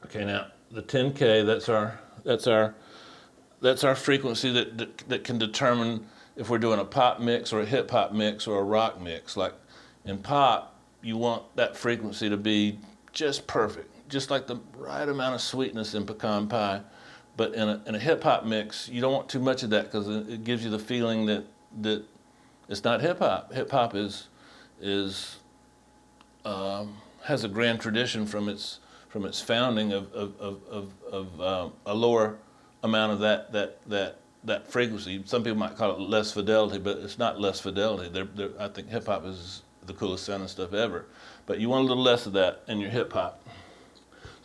Okay, now the 10K, that's our frequency that can determine if we're doing a pop mix or a hip hop mix or a rock mix. Like in pop, you want that frequency to be just perfect, just like the right amount of sweetness in pecan pie. But in a hip hop mix, you don't want too much of that because it gives you the feeling that it's not hip hop. Hip hop is has a grand tradition from its founding of a lower amount of that frequency. Some people might call it less fidelity, but it's not less fidelity. I think hip hop is the coolest sounding stuff ever. But you want a little less of that in your hip hop.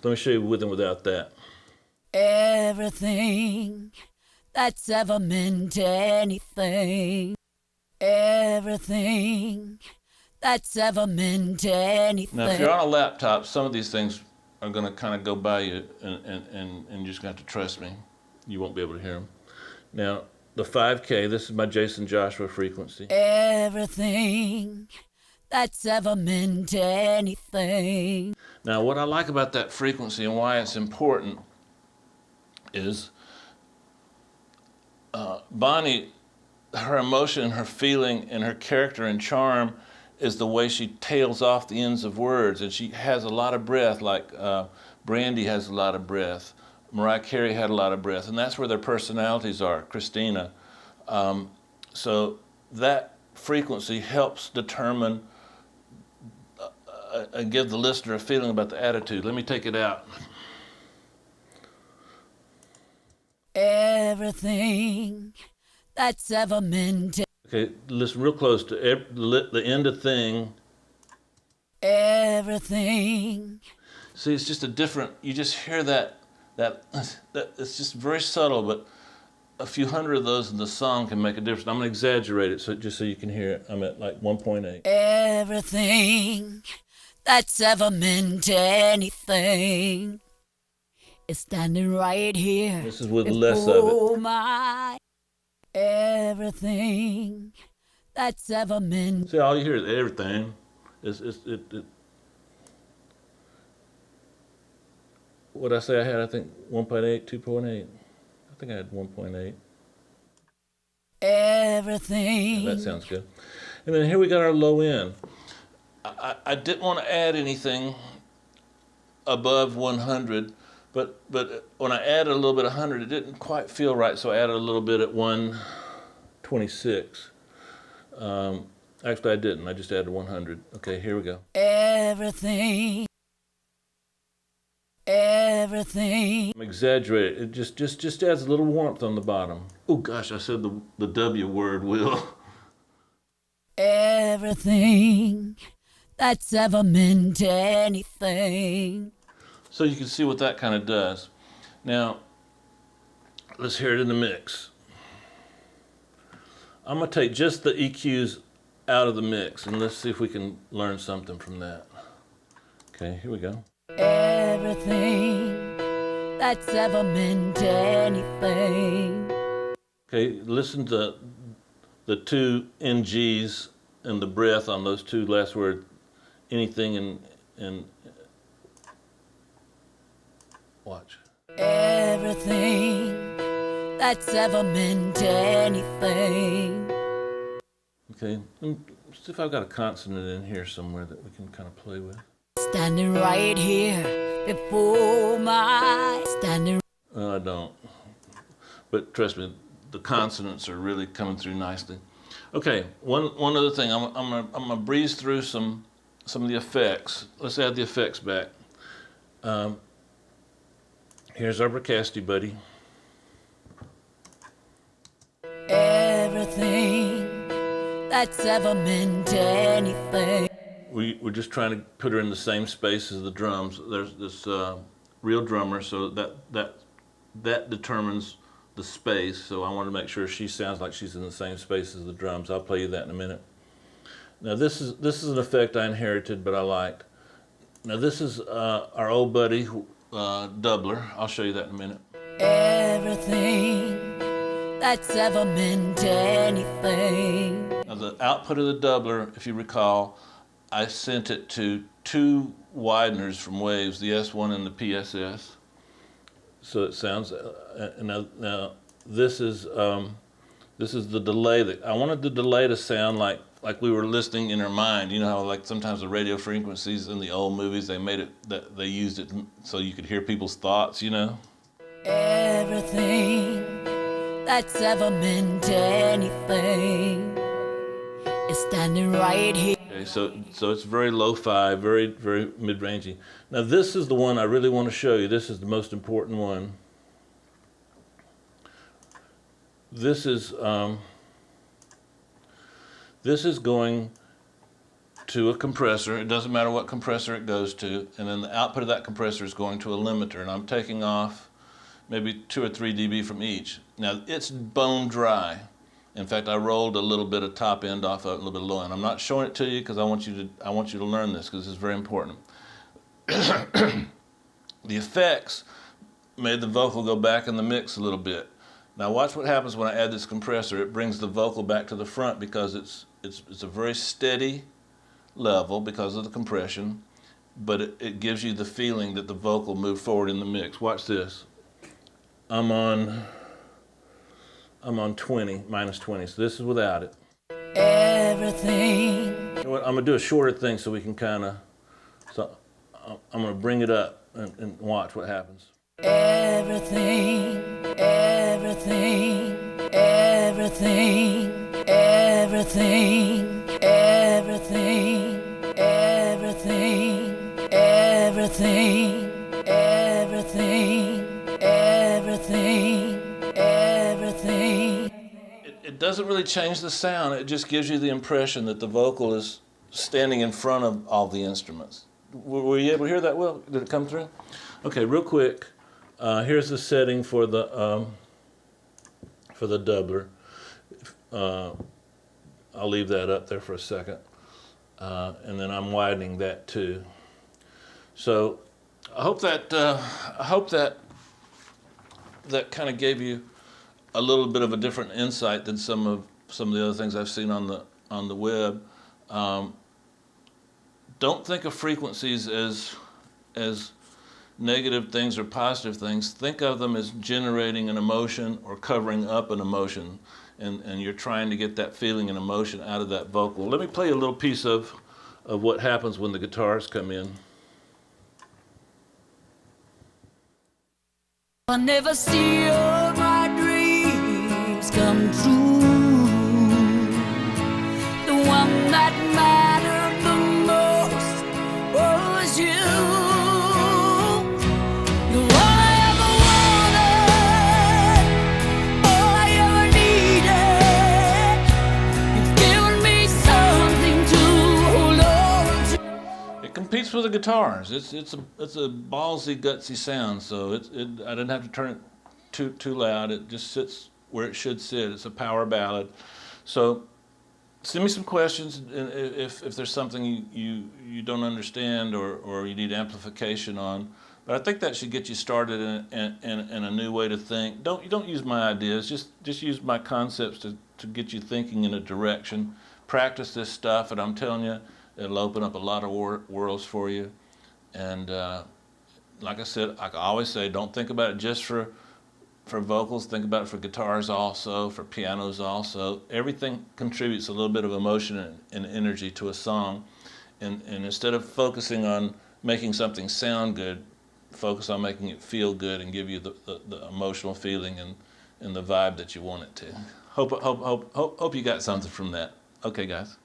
Let me show you with and without that. Everything that's ever meant anything. Everything that's ever meant anything. Now, if you're on a laptop, some of these things are going to kind of go by you, and you're just going to have to trust me. You won't be able to hear them. Now, the 5K, this is my Jason Joshua frequency. Everything that's ever meant anything. Now, what I like about that frequency and why it's important is Bonnie, her emotion, her feeling, and her character and charm is the way she tails off the ends of words, and she has a lot of breath, like Brandy has a lot of breath, Mariah Carey had a lot of breath, and that's where their personalities are, Christina. So that frequency helps determine and give the listener a feeling about the attitude. Let me take it out. Everything that's ever meant to. Okay, listen real close to the end of thing. Everything. See, it's just a different, you just hear that it's just very subtle, but a few hundred of those in the song can make a difference. I'm going to exaggerate it just so you can hear it. I'm at like 1.8. Everything that's ever meant anything is standing right here. This is with less of it. My everything that's ever meant. See, all you hear is everything. What I say I had, I think 1.8, 2.8. I think I had 1.8. Everything. Yeah, that sounds good. And then here we got our low end. I didn't want to add anything above 100, but when I added a little bit of 100, it didn't quite feel right, so I added a little bit at 126. Actually, I didn't. I just added 100. Okay, here we go. Everything. Everything. I'm exaggerating. It just adds a little warmth on the bottom. Oh gosh, I said the W word, Will. Everything that's ever meant anything. So you can see what that kind of does. Now, let's hear it in the mix. I'm going to take just the EQs out of the mix, and let's see if we can learn something from that. Okay, here we go. Everything that's ever meant anything. Okay, listen to the two NGs and the breath on those two last words. Anything and watch. Everything that's ever meant anything. Okay, let's see if I've got a consonant in here somewhere that we can kind of play with. Standing right here before my standing. I don't. But trust me, the consonants are really coming through nicely. Okay, one other thing. I'm gonna breeze through some of the effects. Let's add the effects back. Here's our Bricasti buddy. Everything that's ever meant anything. We're just trying to put her in the same space as the drums. There's this real drummer, so that determines the space. So I want to make sure she sounds like she's in the same space as the drums. I'll play you that in a minute. Now this is an effect I inherited, but I liked. Now this is our old buddy doubler. I'll show you that in a minute. Everything that's ever meant anything. Now the output of the doubler, if you recall, I sent it to two wideners from Waves, the S1 and the PSS. So it sounds, now this is the delay that, I wanted the delay to sound like we were listening in our mind. You know how like sometimes the radio frequencies in the old movies, they made it, that they used it so you could hear people's thoughts, you know? Everything that's ever meant anything is standing right here. Okay, so it's very lo-fi, very, very mid-rangey. Now this is the one I really want to show you. This is the most important one. This is going to a compressor. It doesn't matter what compressor it goes to, and then the output of that compressor is going to a limiter, and I'm taking off maybe 2 or 3 dB from each. Now it's bone dry. In fact, I rolled a little bit of top end off, a little bit of low end. I'm not showing it to you because I want you to learn this because it's very important. The effects made the vocal go back in the mix a little bit. Now watch what happens when I add this compressor. It brings the vocal back to the front because it's a very steady level because of the compression, but it gives you the feeling that the vocal moved forward in the mix. Watch this. I'm on 20, minus 20, so this is without it. Everything. You know what, I'm gonna do a shorter thing so we can kinda, so I'm gonna bring it up and watch what happens. Everything, everything, everything, everything, everything, everything, everything, everything, everything, everything. It doesn't really change the sound, it just gives you the impression that the vocal is standing in front of all the instruments. Were you able to hear that well? Did it come through? Okay, real quick. Here's the setting for the doubler. I'll leave that up there for a second, and then I'm widening that too. So I hope that kind of gave you a little bit of a different insight than some of the other things I've seen on the web. Don't think of frequencies as negative things or positive things. Think of them as generating an emotion or covering up an emotion, and you're trying to get that feeling and emotion out of that vocal. Let me play a little piece of what happens when the guitars come in. I never see all my dreams come true. The one that mattered the most was you. Competes with the guitars. It's a ballsy, gutsy sound. So I didn't have to turn it too loud. It just sits where it should sit. It's a power ballad. So send me some questions if there's something you don't understand or you need amplification on. But I think that should get you started in a new way to think. Don't use my ideas. Just use my concepts to get you thinking in a direction. Practice this stuff, and I'm telling you, it'll open up a lot of worlds for you. And like I said, I always say, don't think about it just for vocals. Think about it for guitars also, for pianos also. Everything contributes a little bit of emotion and energy to a song. And instead of focusing on making something sound good, focus on making it feel good and give you the emotional feeling and the vibe that you want it to. Hope you got something from that. Okay, guys.